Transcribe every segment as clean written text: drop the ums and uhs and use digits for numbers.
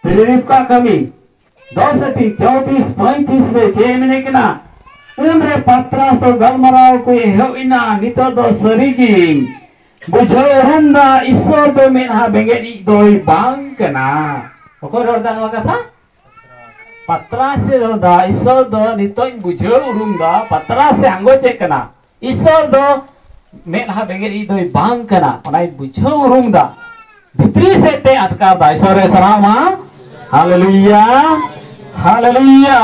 Philip का कमी 10:34-35 रे चे मेने कना उनरे पत्रा तो गलमराव को हेविना नितो दो सरीगी बुझो रुंदा ईश्वर दो मेनहा बेंगेडी दोई बांग कना ओको रोदान वा कथा पत्रा से रोदा ईश्वर दो नितो बुझो रुंदा पत्रा से अंगो चे कना ईश्वर दो मेनहा बेंगेडी दोई बांग कना ओनाई बुझो रुंदा भित्री से ते अटकार दा ईश्वर सरामा हालेलुया हालेलुया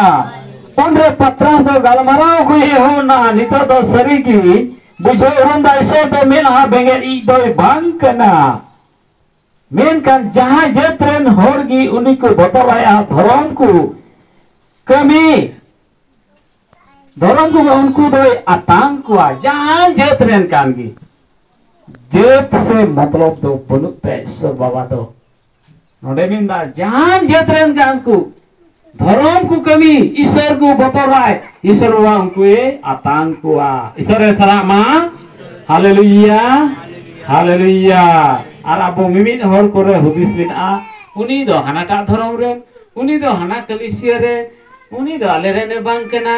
उनरे पत्रा दो गलमराव को हेवना नितो दो सरीगी बुझो रुंदा ईश्वर दो मेनहा बेंगेडी दोई बांग कना मेनकान जहां जतरेन होरगी उनी को बतलाया धर्म को कमी धर्म को उनको दो आतंक को जहां जतरेन कानगी जत से मतलब दो बनुते ईश्वर बाबा दो नोडे मिंदा जहां जतरेन कान को धर्म को कमी ईश्वर को बतलाए ईश्वर बाबा उनको आतंक को ईश्वर सलामा हालेलुया हालेलुया और अब मिमिन हर करे हुदिस बिना उनी दो हनाटा धर्म रे उनी दो हना कलिसिया रे उनी दो आले रे ने बांग कना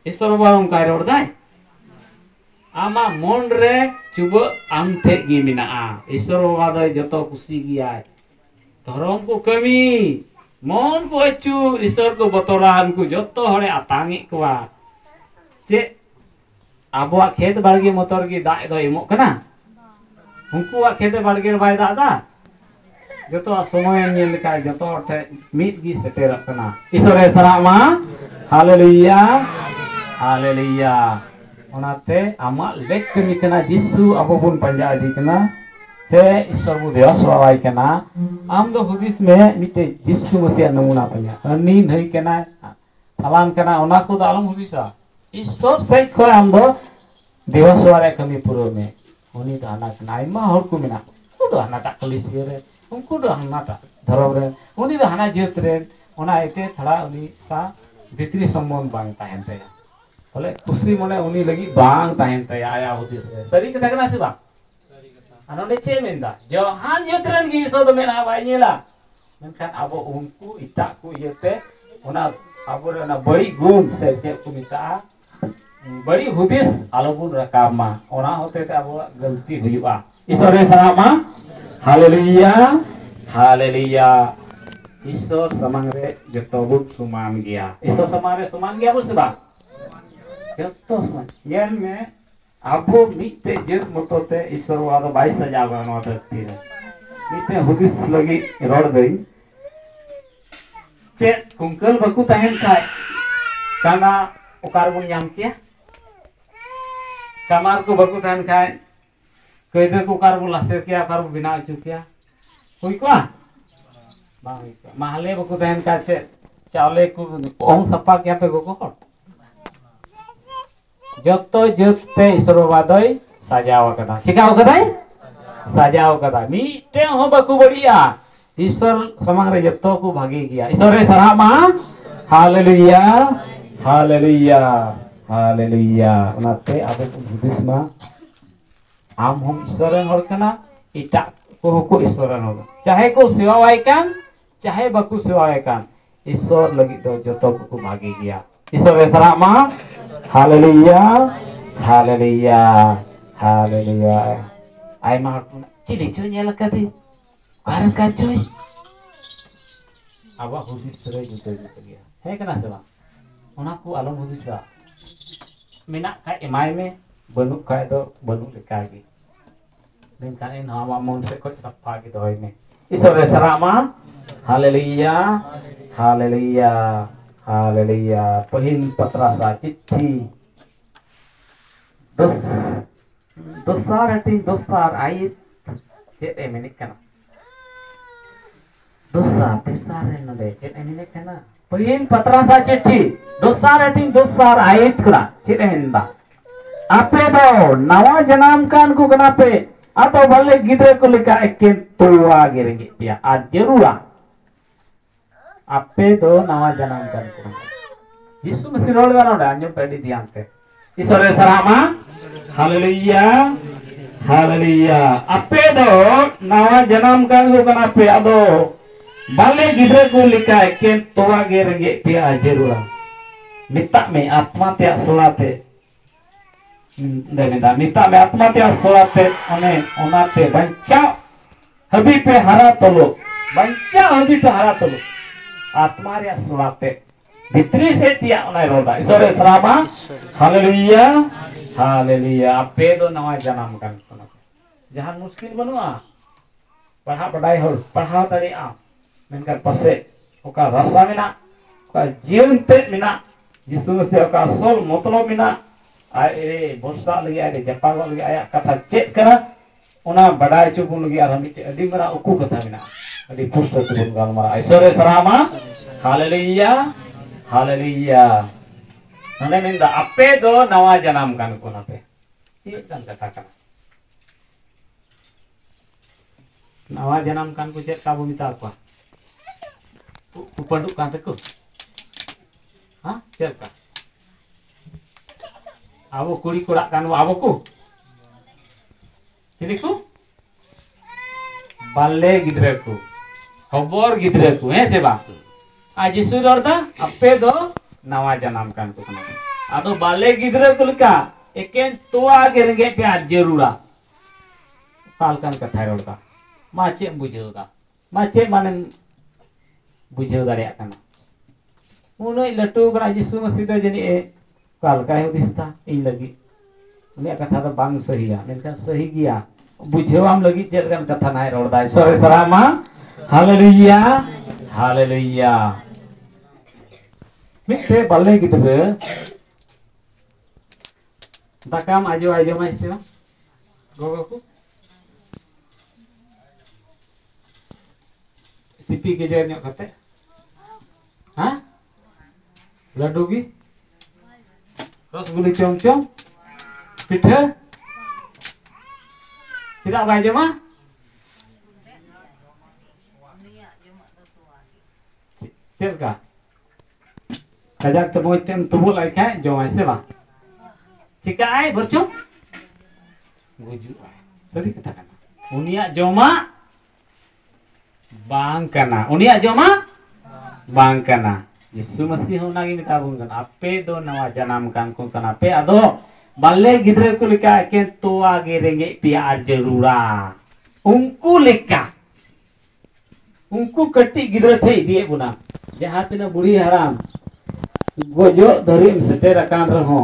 ईश्वर बाबा उनका रोड दाय आमा मन रे चुब आम थे गी मिना ईश्वर बाबा दो जतो खुशी गिया धर्म को कमी मन को अचू ईश्वर को बतरा उनको जतो हड़े आतांगी कोआ जे आबो खेत बाड़गी मोटर की दाय दो एमो कना उनको खेते बाड़गे बाय दादा जतो समय नेल लेका जतो थे मिद गी सेटेर कना ईश्वर सरामा हालेलुया हालेलुया ओनाते आमा लेक कमी कना जिसु अबो बुन पंजा दी कना से ईश्वर बु देव सवाई कना आम दो हुदिस में मिटे जिसु मसिया नमूना पंजा अनि नहीं कना फलान कना ओना को दालम हुदिसा ईश्वर से को आम दो देव सवारे कमी पुरो में उनी तो हना नाइमा हर को मिना उदो हना टा कलिसिया रे उनको दो हना टा धर्म रे उनी दो हना जेत रे ओना एते थड़ा उनी सा भितरी संबंध बांग ताहेन ते बोले खुशी मने उनी लगी बांग ताहेन ते आया होती से सरी कथा कना से बा अनोंडे चे मेंदा जहान जेत रेन गी सो दो मेना बाय नेला मेनखान आबो उनको इटा को येते ओना आबो रे ना बड़ी गुण से के को मिता बड़ी हुदिस आलोबुन रकामा ओना होते ते अब गलती हुईवा ईश्वर सरामा हालेलुया हालेलुया ईश्वर समांग रे जतो बुट समान गया ईश्वर समारे समान गया बुसबा जतो समान येन में आबो मिटे जेत मोटोते ईश्वर वादो बाई सजा बनो धरती रे मिटे हुदिस लगी रोड गई चे कुंकल बकु ताहेन काय काना ओकार बुन नाम किया कमार को बकु थान खाए कइदे को कार बु लासे किया कार बु बिना छु किया हुई को बा हुई को महले बकु थान का चे चावले को ओम सप्पा किया पे गोको हट जतो जते ईश्वर बादय सजाव कदा सिकाव कदा सजाव कदा मीटे हो बकु बढ़िया ईश्वर समांग रे जतो को भागी गया ईश्वर सरामा हालेलुया हालेलुया हालेलुया ओनाते आबे बुद्धिस मा आम हम ईश्वरन हर कना इटा को ईश्वरन हो चाहे को सेवावाय कान चाहे बकु सेवावाय कान ईश्वर लगी तो जतो को भागी गया ईश्वर सरामा हालेलुया हालेलुया हालेलुया आई मा चिली जो नेल कदी कारण का जोय आबा हुदिस रे जुते गया है कना सेवा ओना को आलम हुदिसा मिना काय एमाय में बनु काय दो बनु लेकागी दिन का इन हवा मन से कोई सफा की दोय में ईश्वर सरामा हालेलुया हालेलुया हालेलुया पहिल पत्रा सा चिट्ठी दोसार आयत चेत एमिनिक कना दोसार तेसार नदे चेत एमिनिक कना पहिल पत्रा सा चिट्ठी दोसार आयत करा चेत एमिनदा आपे दो नवा जन्म कान को कना पे atau balik gidre ko lika ekin tua giringi pia ajerua ape do nawa janam kan ko Yesus mesti rol kan udah anjum pedi diante isore sarama haleluya haleluya ape do nawa janam kan ko kan ape ado Bale gidra ku lika eken toa ge renge pia jerura. Mita me atma tia solate. Mita me atma tia solate onate banca habi pe hara tolo. Banca habi pe hara tolo. Atma ria solate. Ditri setia onai roda. Isore serama. Haleluya. Haleluya. Ape do nawa janam kan. Jahan muskil banua. Pahak badai hol. Pahak tadi am. Menkan pase. Oka rasa mina. Oka jiun te mina. Jisu se oka sol motlo mina. Ai borsa lagi ada japago lagi ayak kata cek kena. Ona badai cupun lagi aramite. Adi mera uku kata mina. Adi pusto cupun galmara. Isore serama. Haleluya. Haleluya. Nane minda ape do nawa janam kan ko nape. Cik kan katakan. Nawa janam kan ko cek kabu minta apa? Upanduk kan teku. Hah? Cek ka? Awo kuri kurak kan awo ku. Sini ku? Balle gidraku. Khobor gidraku, seba. Aji surorda ape do nawa janam kan ko kana ado bale gidra kulka eken tua gerenge pe jerura kalkan katha rodda mace bujeuda mace manen bujeu dare kana unoi latu kana jisu masida jani e kalka hudista ei lagi uni katha do bang sahiya menkan sahi giya bujeuam lagi chet kan katha nai rodda sore sarama haleluya haleluya. Mitte balle gidra dakam ajo ma istiwa gogoku sipi kejar nyok kate ha ladu gi rasguli chong pitha tidak ajo ma cerka kajak teboy tem tubul ai khai jomai se ba cika ai bercum guju sari katakan unia joma bang kana unia joma bang kana Yesus Masih honagi mitabun kan ape do nawa janam kan ko kan ape ado balle gidre ko lika ken toa gerenge pia jerura unku lika unku kati gidre thei die buna jaha tina budi haram gojo dharim seter akan reho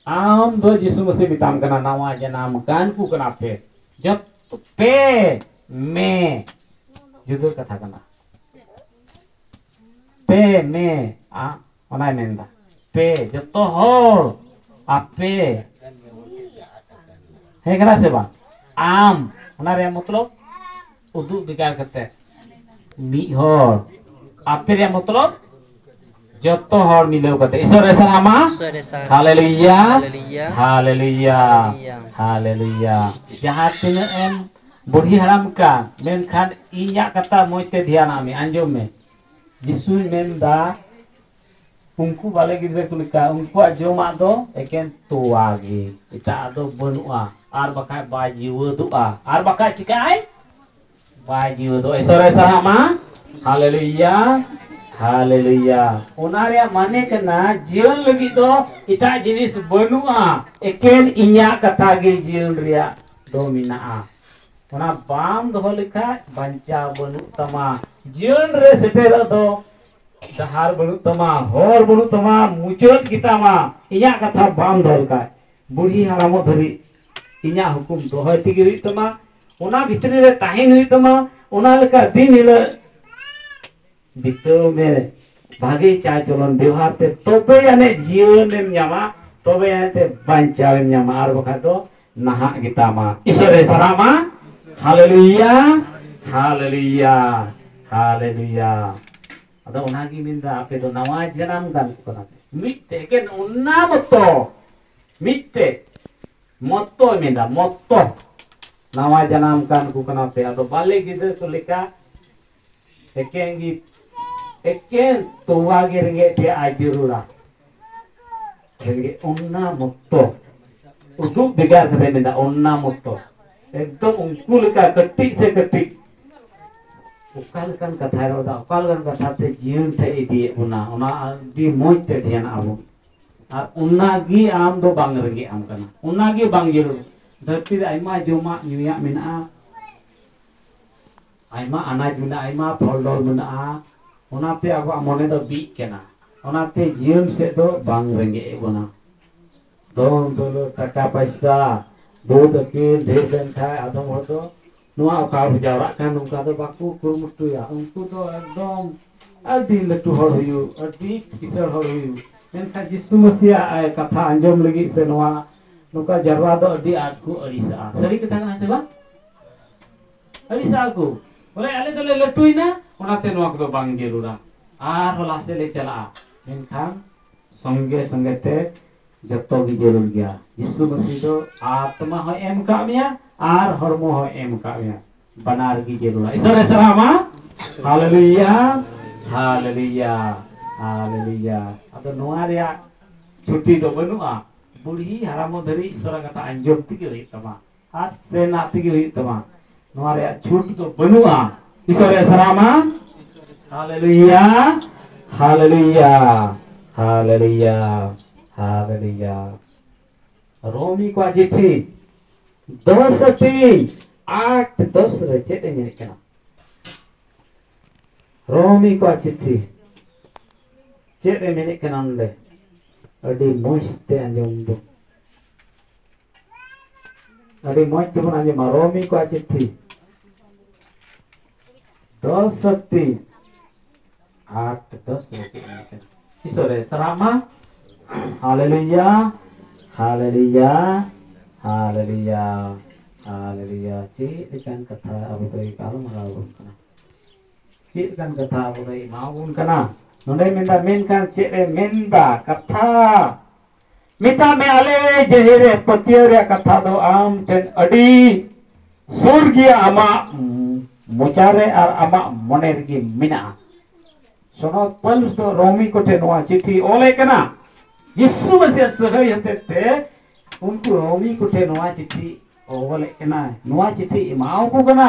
am do Yesus Masih bitam kana nawa janam kan ku kana pe jab pe me judo kata kana pe me a onai menda pe joto hor ape he kana se ba am ona re matlab udu bigar kate mi hor ape re matlab joto hor milau kate isore sama haleluya haleluya haleluya jahat tina em budi haram ka menkhan inya kata moite dhyan ami anjom me Yesus menda unku bale gidre kulika unku ajoma do eken tua gi ita do benua ar bakai bajiwa doa ar bakai cikai bajiwa do isore sama haleluya haleluya unaria mane kena jion lagi do ita jenis benua eken inya kata gi jion ria do minaa ona bam doho lika banca banu tama jion re seter do dahar banu tama hor banu tama mucot kita ma inya kata bam doh ka budi haramo dhari inya hukum doho tigi tama ona bhitri re tahin hui tama ona lika din hila bito me bhage cha cholon ବ୍ୟବହାର te tobe ane jion em nyama tobe ane banca em nyama ar bakha do naha kita ma isore sarama haleluya haleluya haleluya ada unagi minda ape do nawa janam kan kona mitte ken unna mitte motto minda motto nawa janam kan ku kana pe ado bale gidre kulika eken tuwa gerenge te ajirura gerenge unna motto udu begar kate minda unna motto एकदम उनको लिखा कट्टी से कट्टी उकालकन कथा रोदा उकालकन कथा ते जीवन ते इदी उना उना दी मोज ते ध्यान आबो और उन्नागी आम दो बांग रगे आम कना उन्नागी बांग जरूर धरती रे आइमा जोमा न्यूया मेना आइमा अनाज मेना आइमा फलडोल मेना उनाते आबो मने दो बी केना उनाते जीवन से दो बांग रगे बना दोन दोलो टका पैसा दूध के ढेर दिन खाए आदम हो तो नुआ का जावरा kan उनका तो बाकू कुरमुटु या उनको तो एकदम अदी लटू हर हुयु अदी किसर हर हुयु मेनका जिसु मसीहा कथा अंजम लगी से नुआ नुका जरवा दो अदी आज को अड़िसा सरी कथा कना से बा अड़िसा को बोले आले तले लटुई ना उनाते नुआ को बांग जरूरा आर हलासे ले चला मेनखान संगे संगे ते जतो की जरूर गया जिसु मसीह तो आत्मा हो एम कामिया आर हरमो हो एम कामिया बनार की जरूर ईश्वर सरामा हालेलुया हालेलुया हालेलुया अब नोआ रे छुट्टी दो बनुआ बुढ़ी हरामो धरी ईश्वर कथा अंजम तिगे हुई तमा आर सेना तिगे हुई तमा नोआ रे छुट तो बनुआ ईश्वर सरामा हालेलुया हालेलुया हालेलुया हालेलुया रोमी को चिट्ठी 10:8-10 रे चेते मेनिकना रोमी को चिट्ठी चेते मेनिकना ले अडी मोस्ते अंजम दो अडी मोस्ते बन अंजम रोमी को चिट्ठी 10:8-10 रे ईश्वर सरामा हालेलुया हालेलुया हालेलुया हालेलुया चिkan kata abu doi kalau marawun kana चिkan kata abu doi maawun kana nonde menda menkan cire menda kata mita me ale jehire patiore kata do am ten adi surgia ama mucare ar ama monergi mina sono pals do romi kote noa चिट्ठी ole kana यीशु मसीह सहय हते उनको रोमी कुठे नोआ चिट्ठी ओवले कना नोआ चिट्ठी इमाओ को कना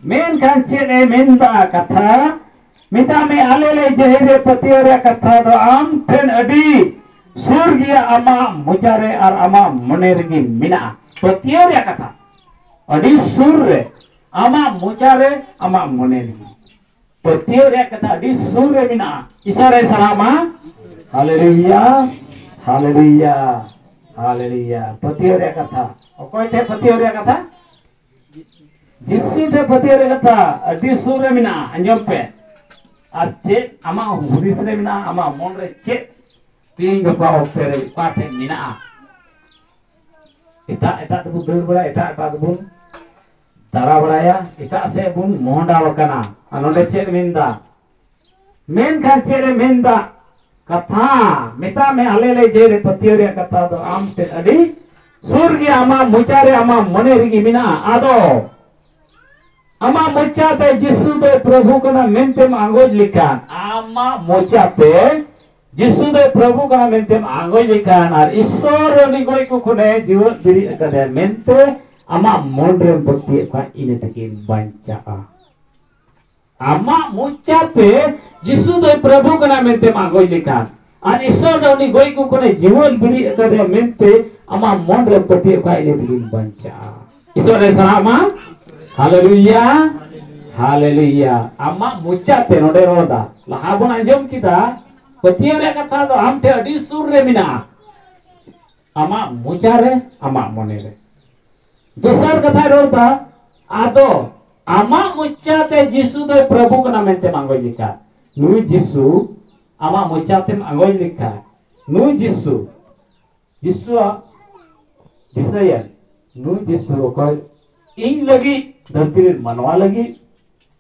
मेन खान चेने मेनदा कथा मिता में आलेले जहेरे पतियोरे कथा दो आम थेन अडी सूर्गिया अमा मुचारे और अमा मनेरगी मिना पतियोरे कथा अडी सूर्य अमा मुचारे अमा मनेरगी पतियोरे कथा अडी सूर्य मिना इशारे सलामा हालेलुया हालेलुया हालेलुया पतियोरे कथा ओकोय थे पतियोरे कथा जिसु थे पतियोरे कथा अडी सूर्य मिना अंजम पे आज चे अमा हुदिस रे मिना अमा मन रे चे तीन गपा ओक्ते रे पाथे मिना एटा एटा तबु दर बड़ा एटा एटा तबु दारा बड़ाया एटा से बुन मोहंडा वकना अनोडे चे मिंदा मेन खास चे रे मिंदा कथा मिता में आलेले जेरे पतियोरे कथा दो आम ते अडी सूर्य अमा मुचारे अमा मने रिगी मिना आदो अमा मुचाते जिसु दे प्रभु कना मेंते आंगोज लिखान अमा मुचाते जिसु दे प्रभु कना मेंते आंगोज लिखान और ईश्वर निगोय को कोने जीवन बिरी कदे मेंते अमा मन रे भक्ति का इने तके बंचा अमा मुचाते जिसु दे प्रभु कना मेंते आंगोज लिखान और ईश्वर दौनी गोई को कोने जीवन बिरी कदे मेंते अमा मन रे भक्ति का इने तके बंचा ईश्वर सलामा हालेलुया हालेलुया अमा मुचाते नोडे रोदा लहाबन अंजम किता पतियोरे कथा दो आमते अडी सुर रे मिना अमा मुचारे अमा मने रे दोसर कथा रोदा आदो अमा मुचाते जिसु दे प्रभु कना मेंते मांगो लिखा नु जिसु अमा मुचाते मांगो लिखा नु जिसु जिसु दिसया नु जिसु को इन लगी धरती रे मनवा लगी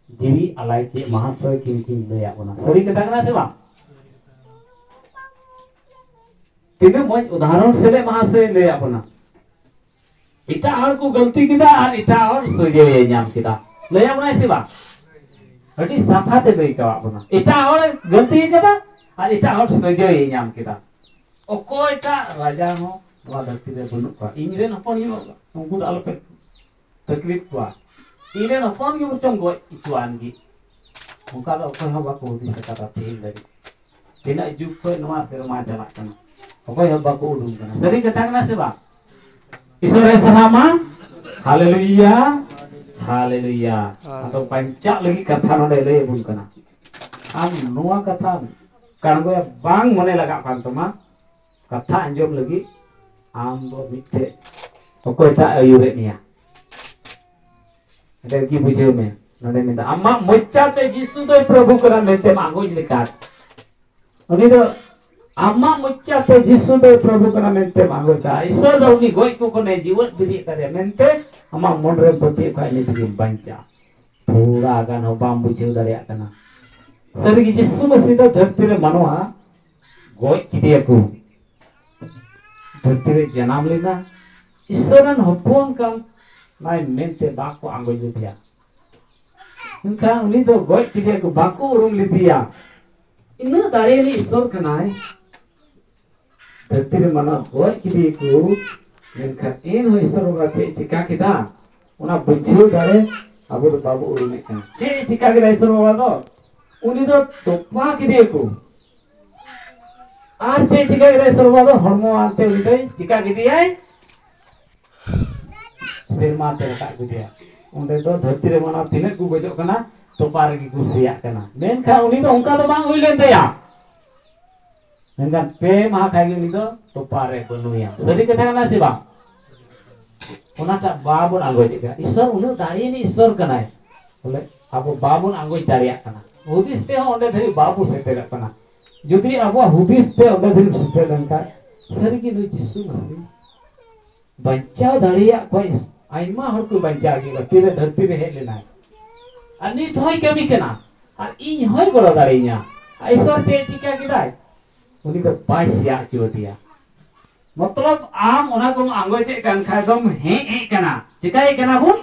जीवी अलाय के महाशय किनकिन लया बना सरी कथा कना से बा तिने मज उदाहरण से ले महाशय लया बना इटा और को गलती किदा और इटा और सजे नाम किदा लया बना से बा हटी साफा ते लई का बना इटा और गलती किदा और इटा और सजे नाम किदा ओकोयटा राजा हो वा धरती रे बनु का इंग्रेन हपन यो उनको आलपे तकलीफ हुआ Ine no pon gi mucong goi ituan gi. Muka lo ko ha ba ko di sekata tin dari. Tina juk ko no serma jalak kana. Okoy ha ba ko udung kana. Sering ketang na se ba. Isore sarama. Haleluya. Haleluya. Atau pancak lagi kata node le bun kana. Am nuwa kata kan gue bang mone lagak kantoma kata anjom lagi am bo bitte okoy ta ayure nia. Ada ki bujhe me node minta amma mocha te jisu to प्रभु करा mente मांगो लिखात. उनी तो अम्मा मुच्चा ते जिसु दे प्रभु करा mente मांगो का ईश्वर दो उनी गोई को ने जीवन बिरी करे mente अम्मा मन रे पति का नि बिरी बंचा थोड़ा गान हो बाम बुझे दरिया कना सरगी जिसु मसीह तो धरती रे मनवा गोई किदिया को धरती रे जन्म लेना ईश्वरन हपोन का नाइ mente बाको आंगो लिया इनका उनी तो गोई किदिया को बाको उरुम लिया इन दाड़े नि ईश्वर कनाय धरती रे मना गोई किदिया को इनका इन हो ईश्वर का चे चिका किदा उना बुझियो दाड़े अब तो बाबू उरुम का चे चिका के ईश्वर वाला तो उनी तो तोपा किदिया को आर चे चिका के ईश्वर वाला हरमो आते उनी तो चिका किदिया सेरमा ते का किदिया उनde तो धरती रे मना तिने को गजो कना तो पार की कुसिया कना मेनखा उनी तो उनका तो बांग हुई लेते या मेनखा पे मा खाई उनी तो पारे बनुया सरी कथा कना सिबा उनाटा बाबुन आंगोय दिका ईश्वर उनु दाड़ी नि ईश्वर कनाय बोले अब बाबुन आंगोय दारिया कना हुदिस पे ओंडे धरी बाबू सेतेल कना जुदी अब हुदिस पे ओंडे धरी सेतेल लंका सरी की नु जिसु मसीह बंचाव दाड़िया कोई आइमा हर को बंचा के तीरे धरती रे हेज लेना अनि थोय कमी कना और इन होय गलो दारिया ईश्वर चे चिका किदाय उनी को पासिया चो दिया मतलब आम ओना को आंगो चे कान खाय दम हे हे कना चिकाय कना बुन